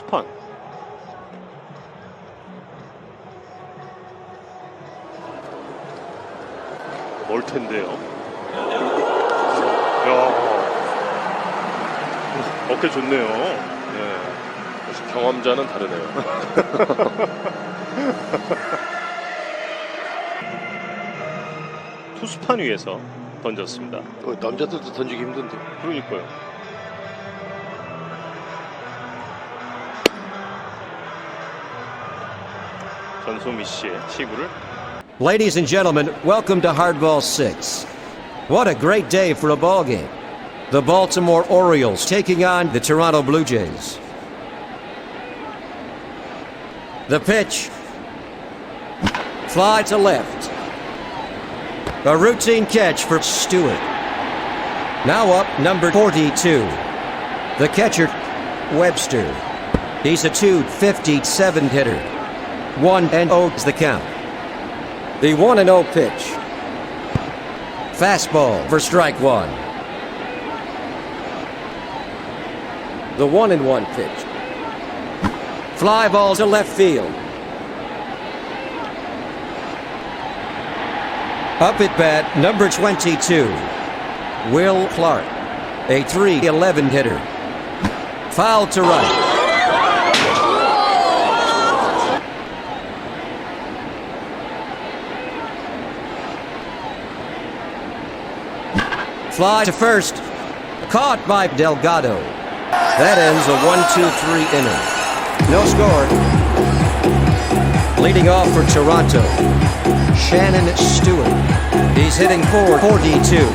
투수판. 멀 텐데요. 야, 어깨 좋네요. 네. 역시 경험자는 다르네요. 투수판 위에서 던졌습니다. 남자들도 던지기 힘든데. 그러니까요. 전소미 씨의 시구를. Ladies and gentlemen, welcome to Hardball 6. What a great day for a ball game. The Baltimore Orioles taking on the Toronto Blue Jays. The pitch. Fly to left. A routine catch for Stewart. Now up, number 42. The catcher, Webster. He's a 257 hitter. 1-0 is the count. The 1-0 pitch. Fastball for strike one. The 1-1 pitch. Fly ball to left field. Up at bat, number 22, Will Clark, a 311 hitter. Foul to right. Fly to first. Caught by Delgado. That ends a 1-2-3 inning. No score. Leading off for Toronto, Shannon Stewart. He's hitting .442.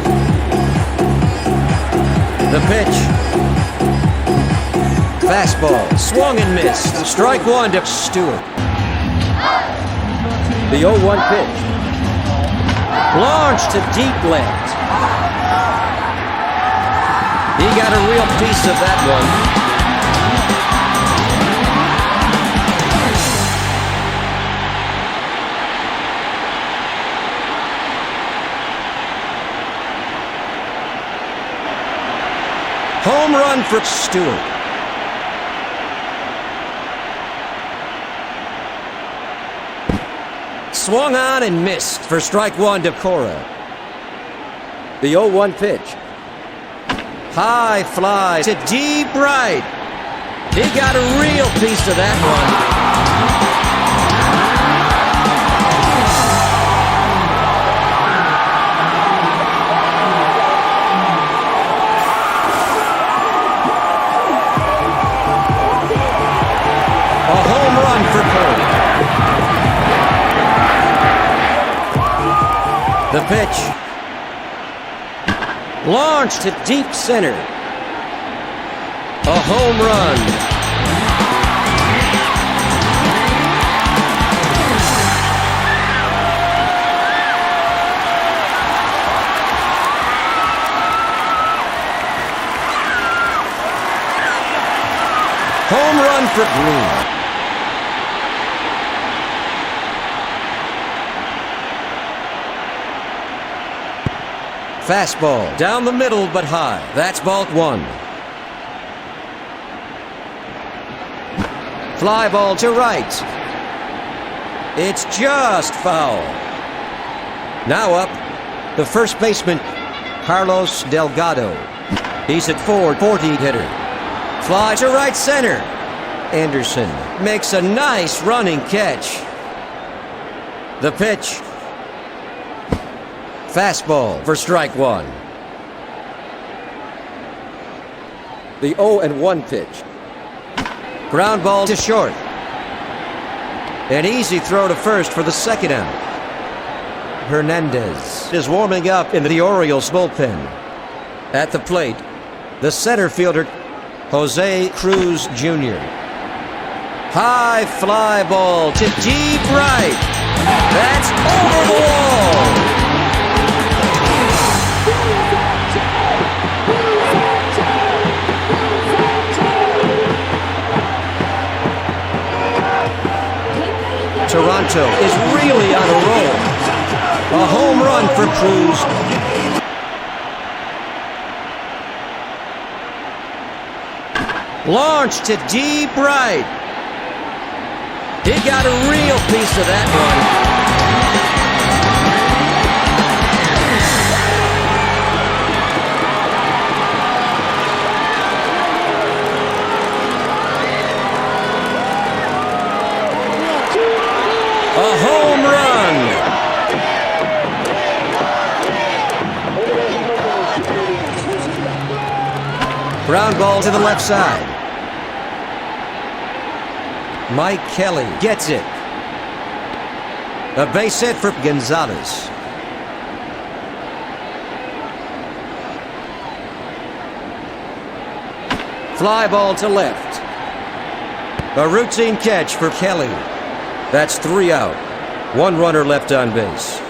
The pitch. Fastball. Swung and missed. Strike one to Stewart. The 0-1 pitch. Launched to deep left. He got a real piece of that one. Home run for Stewart. Swung on and missed for strike one to Cora. The 0-1 pitch. High fly to deep right. He got a real piece of that one. A home run for Cole. The pitch. Launched to deep center. A home run. Home run for Green. Fastball down the middle but high. That's ball one. Fly ball to right. It's just foul. Now up, the first baseman, Carlos Delgado. He's at .440 hitter. Fly to right center. Anderson makes a nice running catch. The pitch. Fastball for strike one. The 0-1 pitch. Ground ball to short. An easy throw to first for the second out. Hernandez is warming up in the Orioles bullpen. At the plate, the center fielder, Jose Cruz Jr. High fly ball to deep right. That's over the wall. Toronto is really on a roll. A home run for Cruz. Launched to deep right. He got a real piece of that one. A home run. Ground ball to the left side. Mike Kelly gets it. A base hit for Gonzalez. Fly ball to left. A routine catch for Kelly. That's 3 out. 1 runner left on base.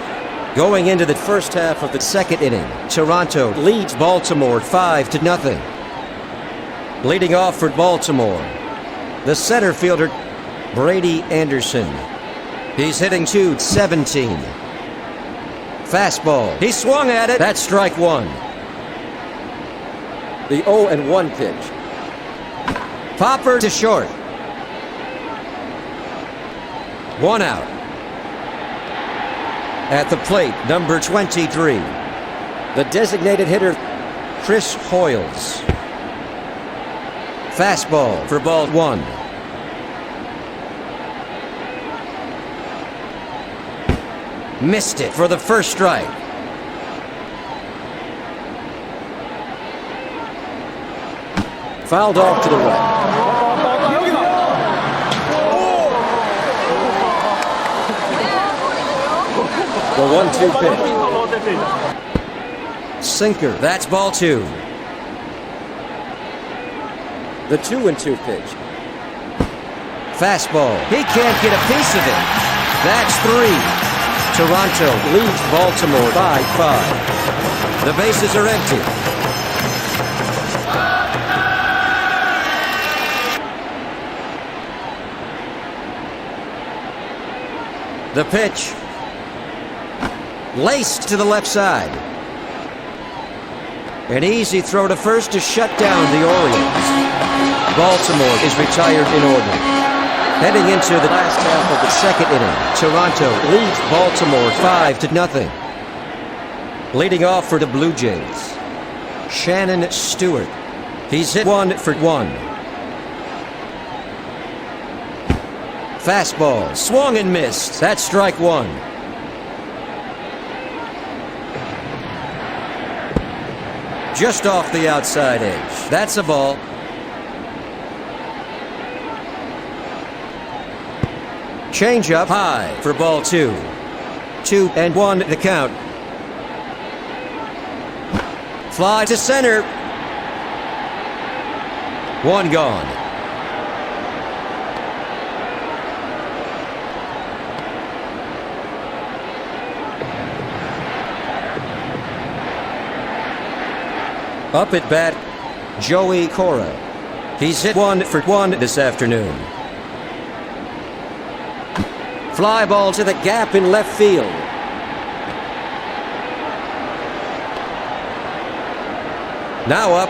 Going into the first half of the second inning, Toronto leads Baltimore 5-0. Leading off for Baltimore, the center fielder, Brady Anderson. He's hitting .217. Fastball. He swung at it. That's strike one. The 0-1 pitch. Popper to short. 1 out. At the plate, number 23, the designated hitter, Chris Hoyles. Fastball for ball 1. Missed it for the first strike. Fouled off to the right. The 1-2 pitch. Sinker. That's ball 2. The 2-2 pitch. Fastball. He can't get a piece of it. That's 3. Toronto leads Baltimore by 5. The bases are empty. The pitch. Laced to the left side. An easy throw to first to shut down the Orioles. Baltimore is retired in order. Heading into the last half of the second inning, Toronto leads Baltimore 5-0. Leading off for the Blue Jays, Shannon Stewart. He's hit 1 for 1. Fastball, swung and missed. That's strike 1. Just off the outside edge. That's a ball. Change up high for ball 2. 2-1 the count. Fly to center. 1 gone. Up at bat, Joey Cora. He's hit 1 for 1 this afternoon. Fly ball to the gap in left field. Now up,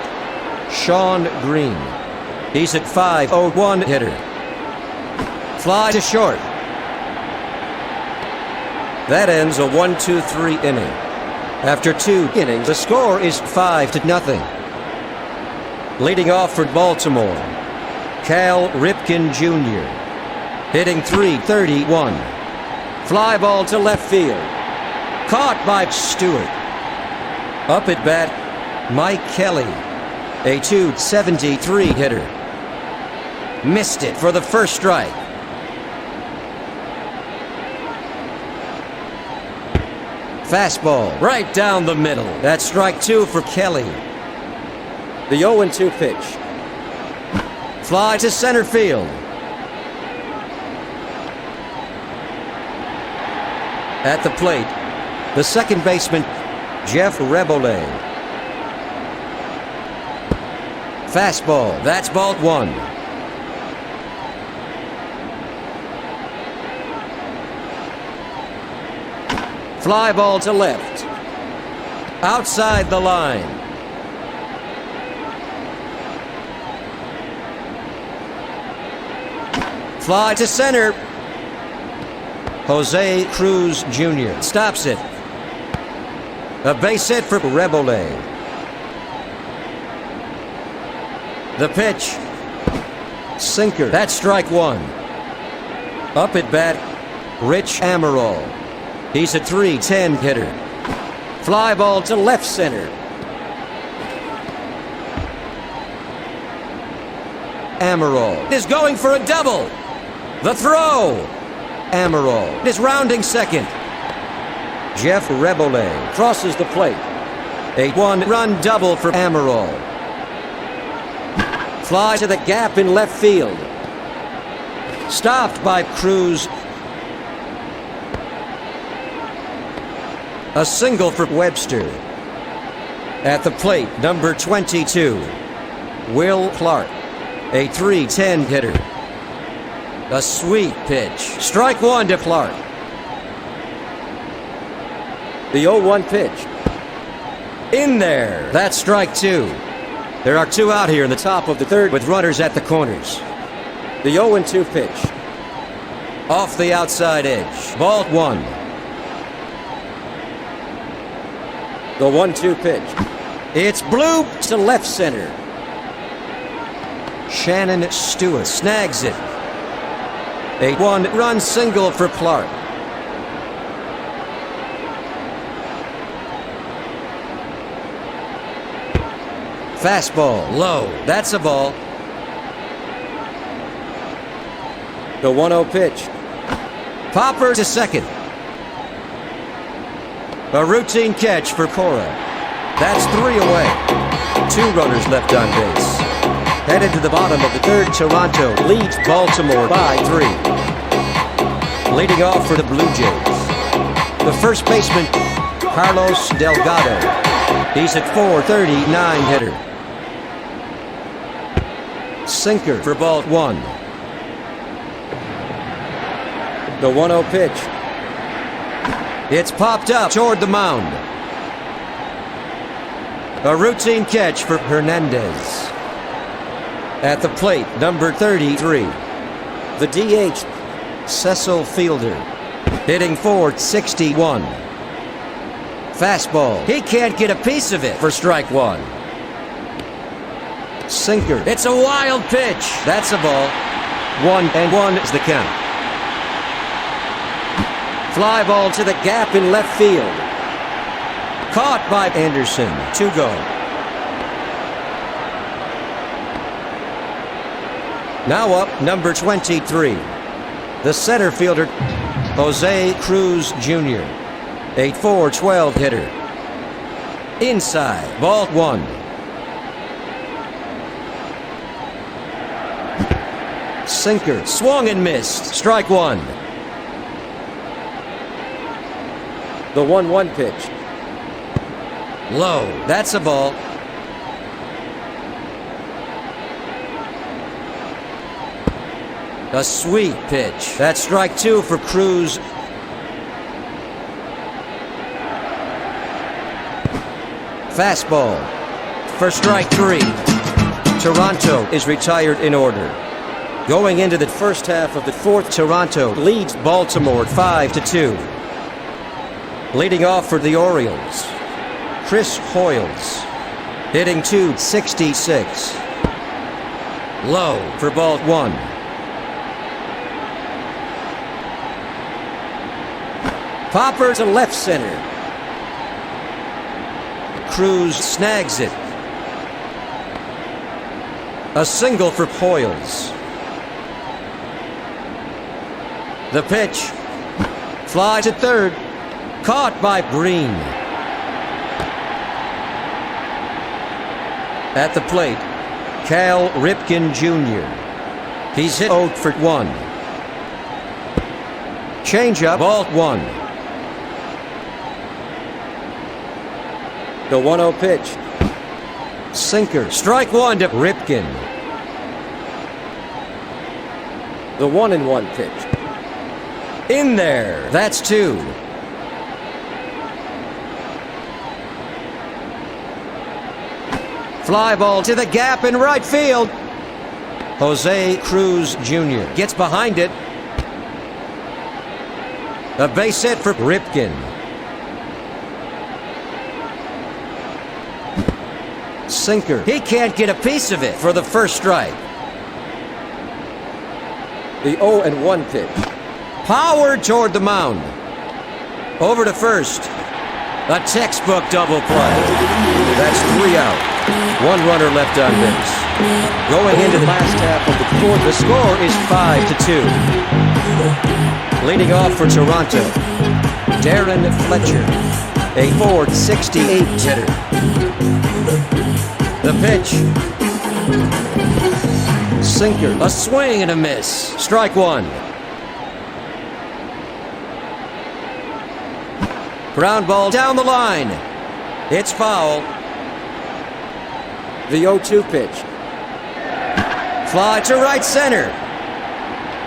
Sean Green. He's at 5-0-1 hitter. Fly to short. That ends a 1-2-3 inning. After 2 innings, the score is 5-0. Leading off for Baltimore, Cal Ripken Jr. Hitting .331. Fly ball to left field. Caught by Stewart. Up at bat, Mike Kelly, a .273 hitter. Missed it for the first strike. Fastball right down the middle. That's strike 2 for Kelly. The 0-2 pitch. Fly to center field. At the plate, the second baseman, Jeff Rebole. Fastball. That's ball 1. Fly ball to left. Outside the line. Fly to center. Jose Cruz Jr. stops it. A base hit for Rebole. The pitch. Sinker. That's strike one. Up at bat, Rich Amaral. He's a .310 hitter. Fly ball to left center. Amaral is going for a double. The throw. Amaral is rounding second. Jeff Rebole crosses the plate. A one-run double for Amaral. Fly to the gap in left field. Stopped by Cruz. A single for Webster. At the plate, number 22, Will Clark, a .310 hitter. A sweet pitch. Strike one to Clark. The 0-1 pitch. In there. That's strike two. There are two out here in the top of the third with runners at the corners. The 0-2 pitch. Off the outside edge. Ball one. The 1-2 pitch. It's blue to left center. Shannon Stewart snags it. A one-run single for Clark. Fastball low. That's a ball. The 1-0 pitch. Popper to second. A routine catch for Cora. That's three away. Two runners left on base. Headed to the bottom of the third, Toronto leads Baltimore by 3. Leading off for the Blue Jays, the first baseman, Carlos Delgado. He's at .439 hitter. Sinker for ball one. The 1-0 pitch. It's popped up toward the mound. A routine catch for Hernandez. At the plate, number 33, the DH, Cecil Fielder, hitting .461. Fastball. He can't get a piece of it for strike one. Sinker. It's a wild pitch. That's a ball. 1-1 is the count. Fly ball to the gap in left field. Caught by Anderson. 2 go. Now up, number 23, the center fielder, Jose Cruz Jr., a .412 hitter. Inside, ball one. Sinker, swung and missed, strike one. The 1-1 pitch. Low, that's a ball. A sweet pitch. That's strike two for Cruz. Fastball for strike three. Toronto is retired in order. Going into the first half of the fourth, Toronto leads Baltimore 5-2. Leading off for the Orioles, Chris Hoyles, hitting .266. Low for ball one. Popper to left center. Cruz snags it. A single for Hoyles. The pitch. Fly to third. Caught by Breen. At the plate, Cal Ripken Jr. He's hit 0 for 1. Changeup, ball one. The 1-0 pitch. Sinker. Strike one to Ripken. The 1-1 pitch. In there. That's two. Fly ball to the gap in right field. Jose Cruz Jr. gets behind it. A base hit for Ripken. Sinker. He can't get a piece of it for the first strike. The 0-1 pitch. Power toward the mound. Over to first. A textbook double play. That's 3 out. 1 runner left on base. Going into the last half of the fourth, the score is 5-2. Leading off for Toronto, Darren Fletcher, a .468 hitter. The pitch. Sinker. A swing and a miss. Strike one. Ground ball down the line. It's foul. The 0-2 pitch. Fly to right center.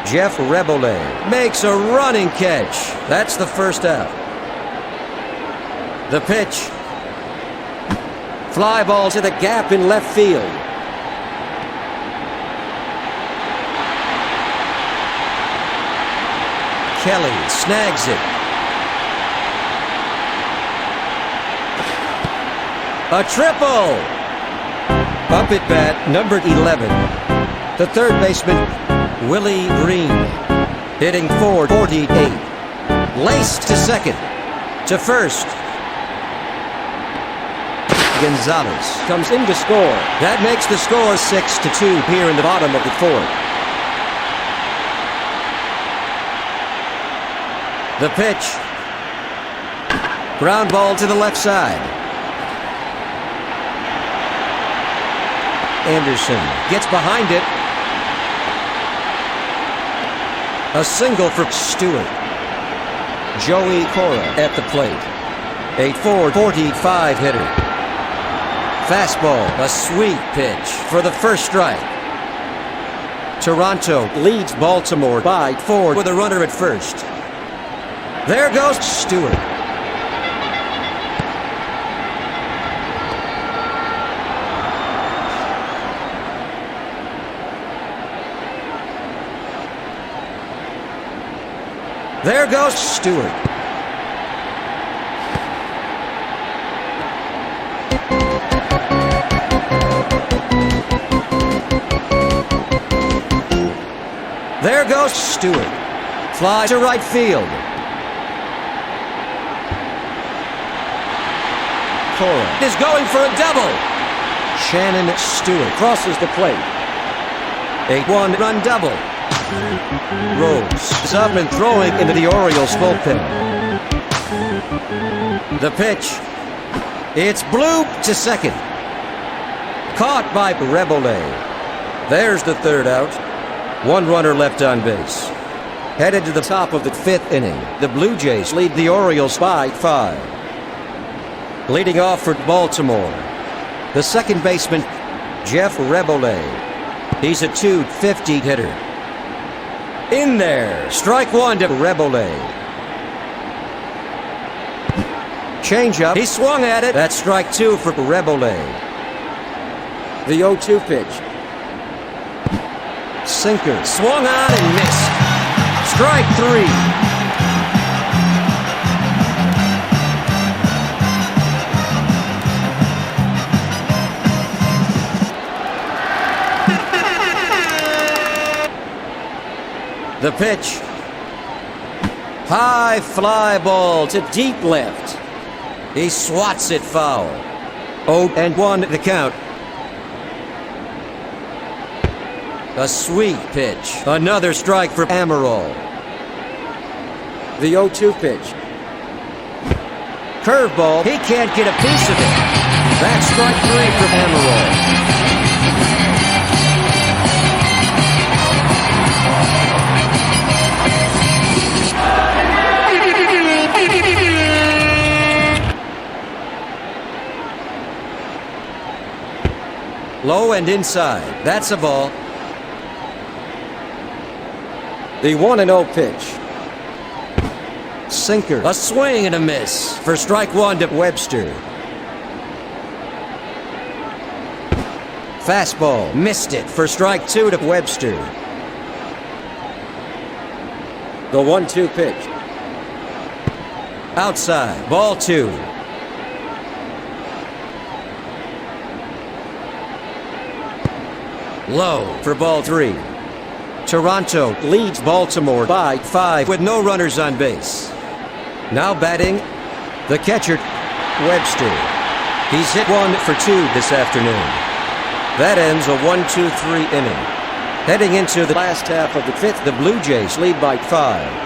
Jeff Rebole makes a running catch. That's the first out. The pitch. Fly ball to the gap in left field. Kelly snags it. A triple! Up at bat, number 11. The third baseman, Willie Green, hitting .448. Laced to second. To first. Gonzalez comes in to score. That makes the score 6-2 here in the bottom of the fourth. The pitch. Ground ball to the left side. Anderson gets behind it. A single for Stewart. Joey Cora at the plate. A .445 hitter. Fastball, a sweet pitch for the first strike. Toronto leads Baltimore by 4 with a runner at first. There goes Stewart. There goes Stewart. There goes Stewart. Fly to right field. Cora is going for a double. Shannon Stewart crosses the plate. A 1-run double. Rhodes is up and throwing into the Orioles bullpen. The pitch. It's bloop to second. Caught by Rebole. There's the third out. 1 runner left on base. Headed to the top of the 5th inning, the Blue Jays lead the Orioles by 5. Leading off for Baltimore, the second baseman, Jeff Rebole. He's a .250 hitter. In there, strike one to Rebole. Changeup, he swung at it. That's strike two for Rebole. The 0-2 pitch. Sinker, swung on and missed. Strike three. The pitch. High fly ball to deep left. He swats it foul. 0-1 the count. A sweet pitch. Another strike for Amaral. The 0-2 pitch. Curveball. He can't get a piece of it. That's strike three for Amaral. Low and inside. That's a ball. The 1-0 pitch. Sinker. A swing and a miss for strike one to Webster. Fastball, missed it for strike 2 to Webster. The 1-2 pitch. Outside, ball 2. Low for ball 3. Toronto leads Baltimore by 5 with no runners on base. Now batting, the catcher, Webster. He's hit 1 for 2 this afternoon. That ends a 1-2-3 inning. Heading into the last half of the 5th, the Blue Jays lead by 5.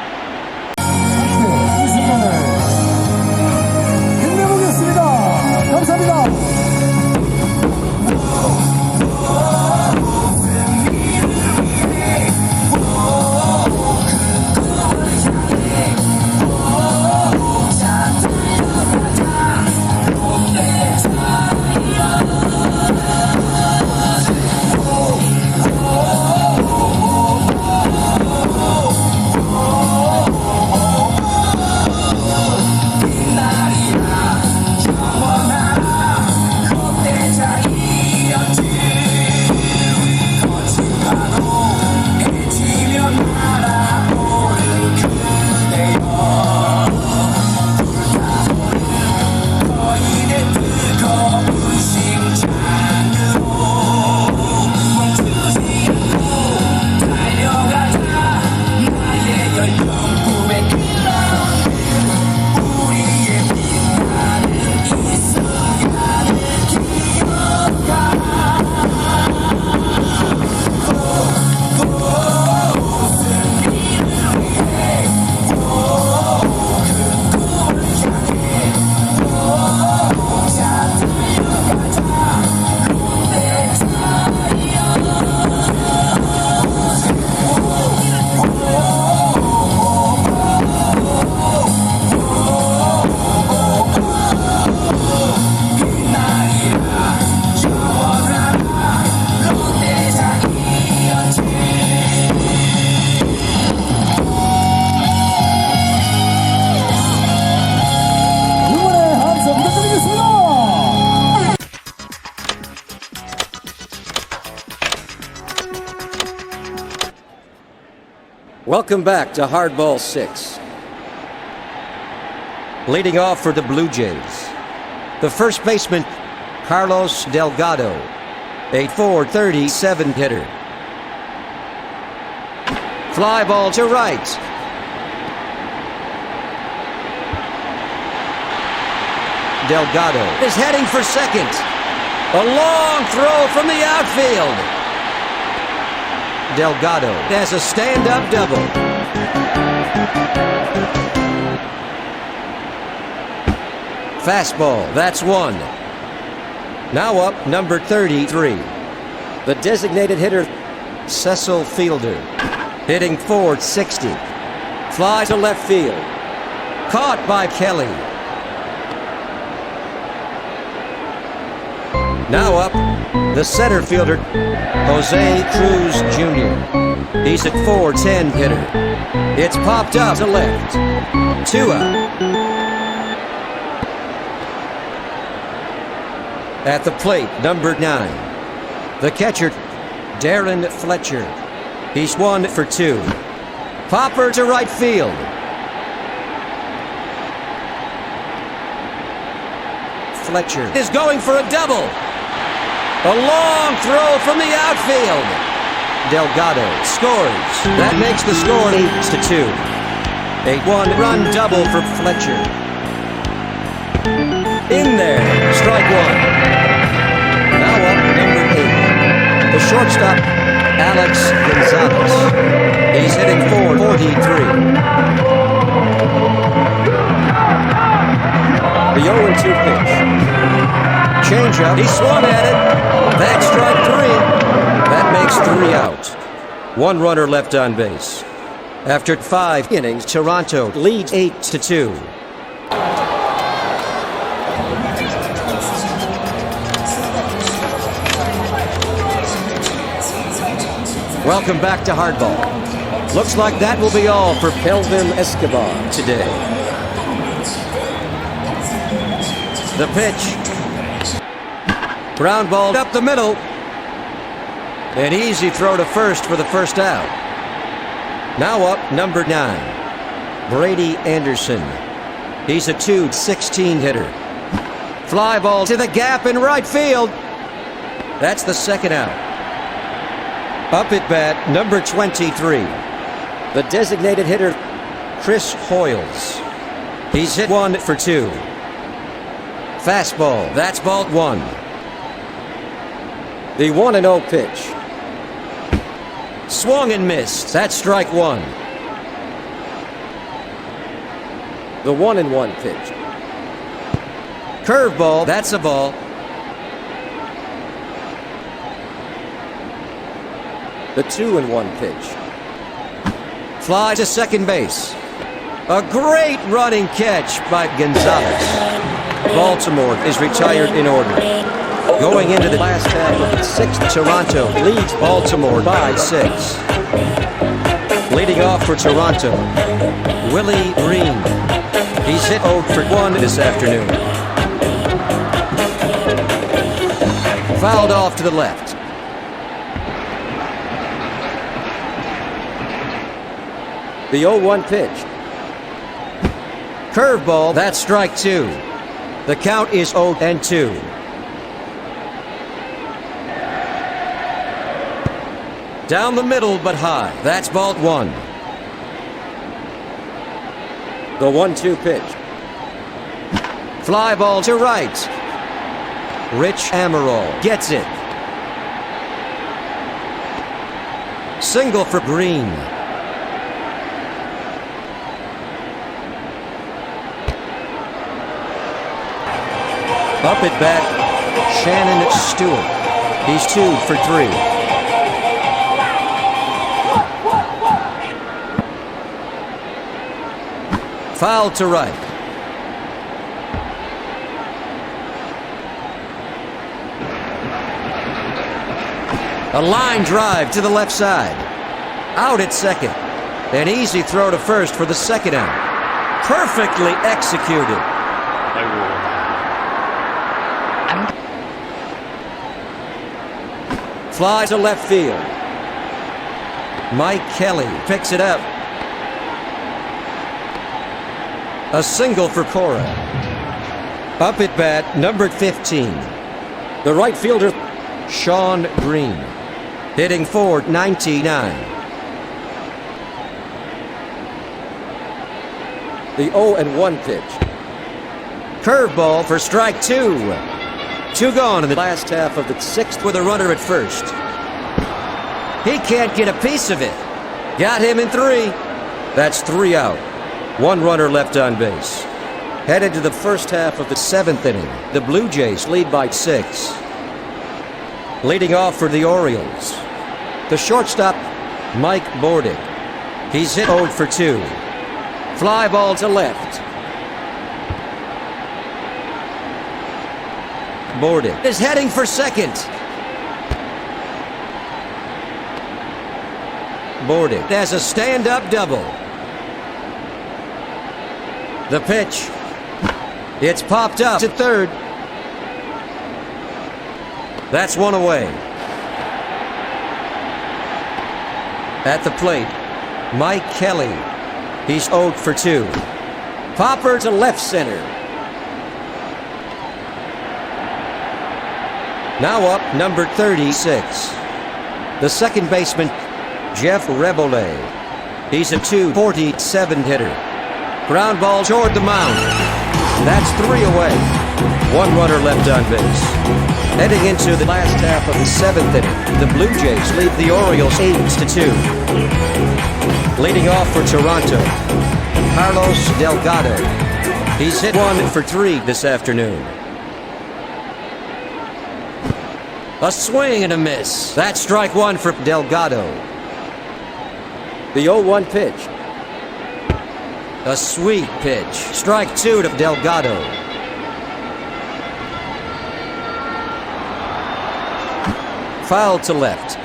Welcome back to Hardball 6. Leading off for the Blue Jays, the first baseman, Carlos Delgado, a .437 hitter. Fly ball to right. Delgado is heading for second. A long throw from the outfield. Delgado has a stand-up double. Fastball, that's 1. Now up, number 33. The designated hitter, Cecil Fielder, hitting .460. Fly to left field. Caught by Kelly. Now up, the center fielder, Jose Cruz Jr. He's a .410 hitter. It's popped up to left. 2 out. At the plate, number 9. The catcher, Darren Fletcher. He's 1 for 2. Popper to right field. Fletcher is going for a double. A long throw from the outfield. Delgado scores. That makes the score 8-2. A 1-run double for Fletcher. In there, strike 1. Now up, number 8. The shortstop, Alex Gonzalez. He's hitting .443. The 0-2 pitch. Changeup. He swung at it. That's strike 3. That makes 3 out. 1 runner left on base. After 5 innings, Toronto leads 8-2. Welcome back to Hardball. Looks like that will be all for Kelvim Escobar today. The pitch. Ground ball up the middle. An easy throw to first for the first out. Now up, number 9. Brady Anderson. He's a 2-16 hitter. Fly ball to the gap in right field. That's the second out. Up at bat, number 23. The designated hitter, Chris Hoyles. He's hit 1 for 2. Fastball, that's ball 1. The 1-0 pitch. Swung and missed. That's strike 1. The 1-1 pitch. Curveball, that's a ball. The 2-1 pitch. Fly to second base. A great running catch by Gonzalez. Baltimore is retired in order. Going into the last half of the 6th, Toronto leads Baltimore by 6. Leading off for Toronto, Willie Green. He's hit 0 for 1 this afternoon. Fouled off to the left. The 0-1 pitch. Curveball, that's strike 2. The count is 0-2. Down the middle but high. That's ball 1. The 1-2 pitch. Fly ball to right. Rich Amaral gets it. Single for Green. Up at bat, Shannon Stewart. He's 2 for 3. Foul to right. A line drive to the left side. Out at second. An easy throw to first for the second out. Perfectly executed. Fly to left field. Mike Kelly picks it up. A single for Cora. Up at bat, number 15. The right fielder, Sean Green. Hitting .499. The 0-1 pitch. Curveball for strike 2. 2 gone in the last half of the 6th with a runner at first. He can't get a piece of it. Got him in 3. That's 3 out. 1 runner left on base. Headed to the first half of the 7th inning. The Blue Jays lead by 6. Leading off for the Orioles, the shortstop, Mike Bordick. He's hit 0 for 2. Fly ball to left. Bordick is heading for second. Bordick has a stand-up double. The pitch. It's popped up to third. That's 1 away. At the plate, Mike Kelly. He's 0 for 2. Popper to left center. Now up, number 36. The second baseman, Jeff Rebole. He's a .247 hitter. Ground ball toward the mound. That's 3 away. 1 runner left on base. Heading into the last half of the 7th inning, the Blue Jays lead the Orioles 8-2. Leading off for Toronto, Carlos Delgado. He's hit 1 for 3 this afternoon. A swing and a miss. That's strike 1 for Delgado. The 0-1 pitch. A sweet pitch. Strike 2 to Delgado. Foul to left.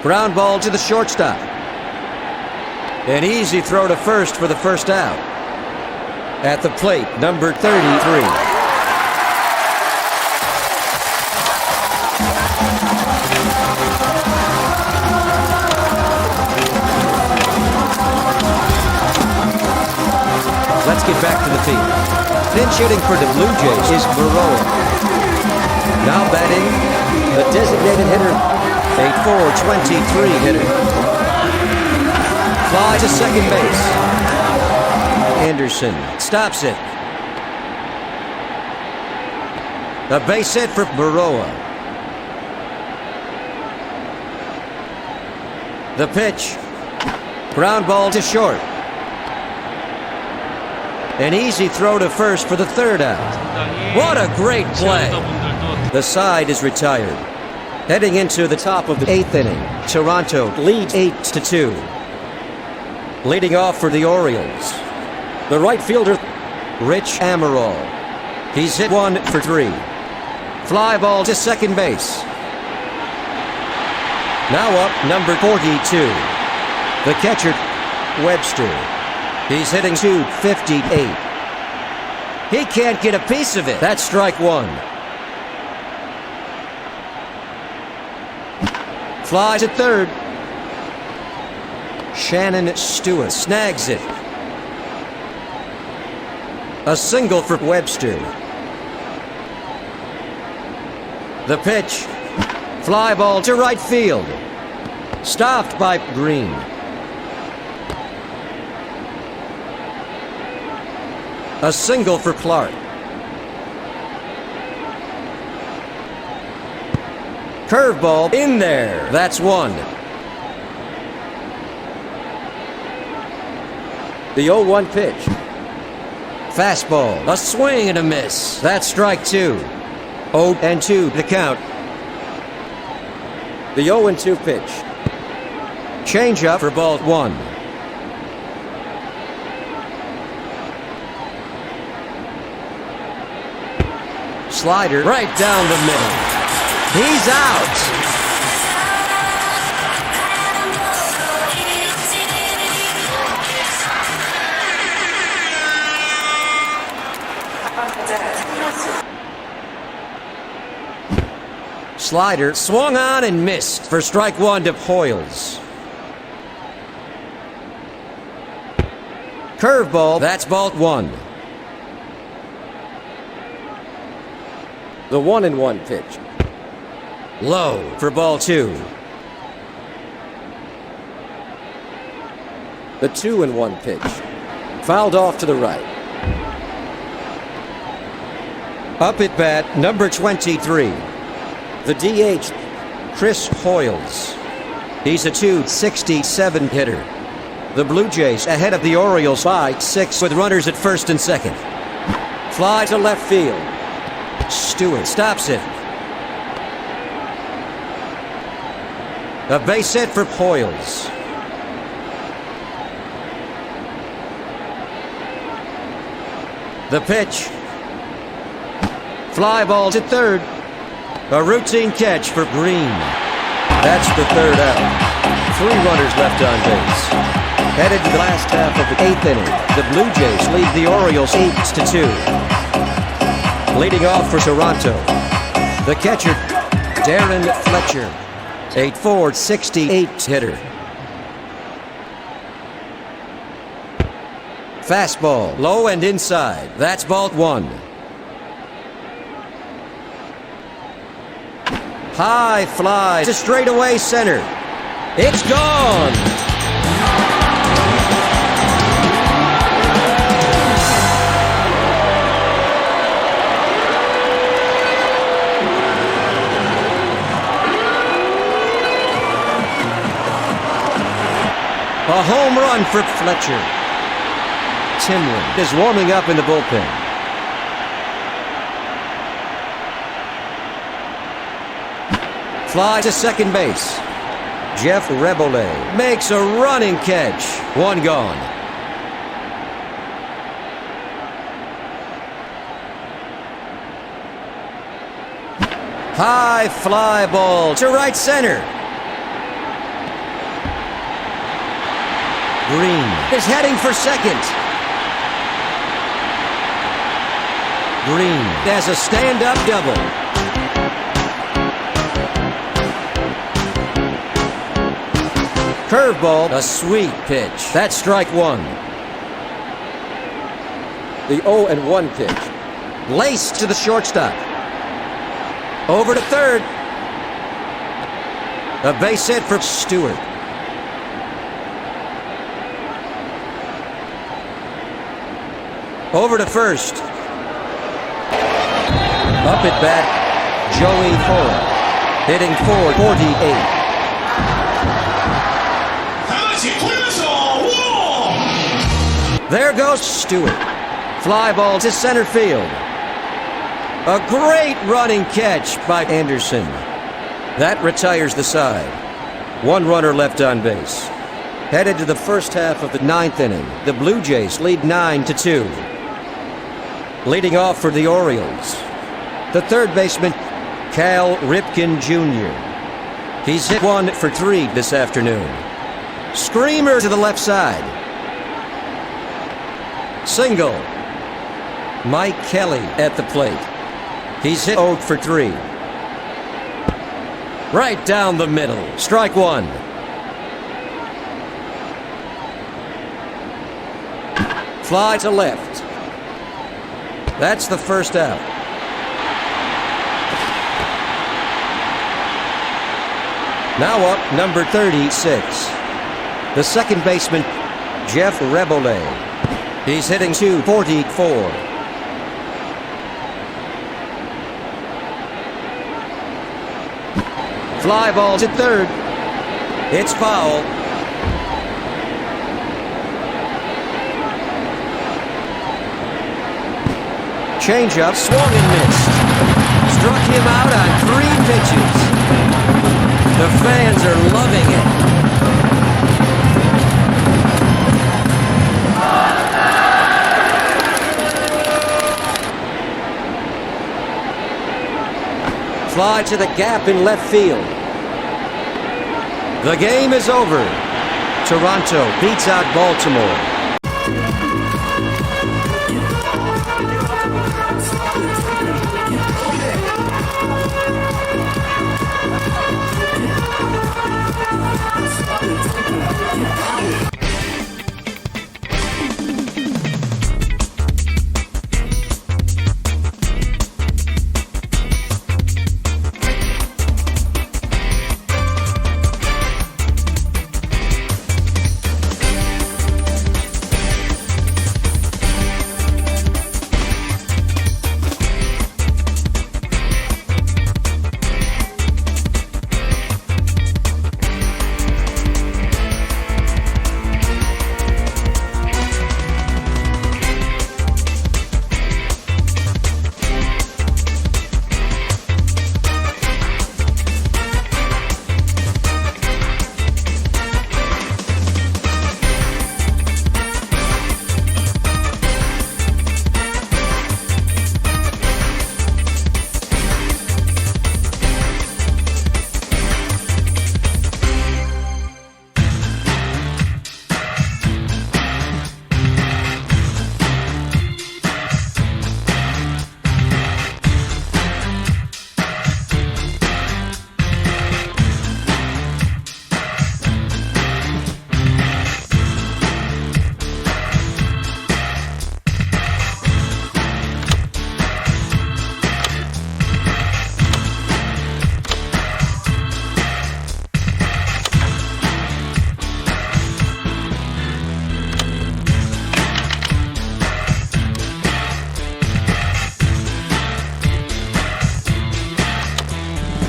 Ground ball to the shortstop. An easy throw to first for the first out. At the plate, number 33. Let's get back to the field. Pinch hitting for the Blue Jays is Baroa. Now batting, the designated hitter, a .423 hitter. Fly to second base. Anderson stops it. A base hit for Baroa. The pitch. Ground ball to short. An easy throw to first for the third out. What a great play. The side is retired. Heading into the top of the 8th inning, Toronto leads 8-2. Leading off for the Orioles, the right fielder, Rich Amaral. He's hit 1 for 3. Fly ball to second base. Now up, number 42. The catcher, Webster. He's hitting .258. He can't get a piece of it. That's strike 1. Fly to third. Shannon Stewart snags it. A single for Webster. The pitch. Fly ball to right field. Stopped by Green. A single for Clark. Curveball in there. That's 1. The 0-1 pitch. Fastball. A swing and a miss. That's strike 2. 0-2 the count. The 0-2 pitch. Changeup for ball 1. Slider right down the middle. He's out. Slider swung on and missed for strike 1 to Hoyles. Curveball, that's ball 1. The 1-1 pitch. Low for ball 2. The 2-1 pitch. Fouled off to the right. Up at bat, number 23. The DH, Chris Hoyles. He's a .267 hitter. The Blue Jays ahead of the Orioles by 6 with runners at first and second. Fly to left field. Stewart stops it. A base hit for Hoyles. The pitch. Fly ball to third. A routine catch for Green. That's the third out. 3 runners left on base. Headed to the last half of the 8th inning, the Blue Jays lead the Orioles 8-2. Leading off for Toronto, the catcher, Darren Fletcher, a .468 hitter. Fastball, low and inside. That's ball 1. High fly to straightaway center. It's gone. A home run for Fletcher. Timlin is warming up in the bullpen. Fly to second base. Jeff Rebole makes a running catch. 1 gone. High fly ball to right center. Green is heading for second. Green has a stand-up double. Curveball, a sweet pitch. That's strike one. The 0-1 pitch. Laced to the shortstop. Over to third. A base hit for Stewart. Over to first. Up at bat, Joey Ford. Hitting .448. There goes Stewart. Fly ball to center field. A great running catch by Anderson. That retires the side. One runner left on base. Headed to the first half of the ninth inning, the Blue Jays lead 9-2. Leading off for the Orioles, the third baseman, Cal Ripken Jr. He's hit 1 for 3 this afternoon. Screamer to the left side. Single. Mike Kelly at the plate. He's hit 0 for 3. Right down the middle. Strike one. Fly to left. That's the first out. Now up, number 36. The second baseman, Jeff Rebole. He's hitting .244. Fly ball to third. It's Powell. Changeup, swung and missed. Struck him out on 3 pitches. The fans are loving it. Fly to the gap in left field. The game is over. Toronto beats out Baltimore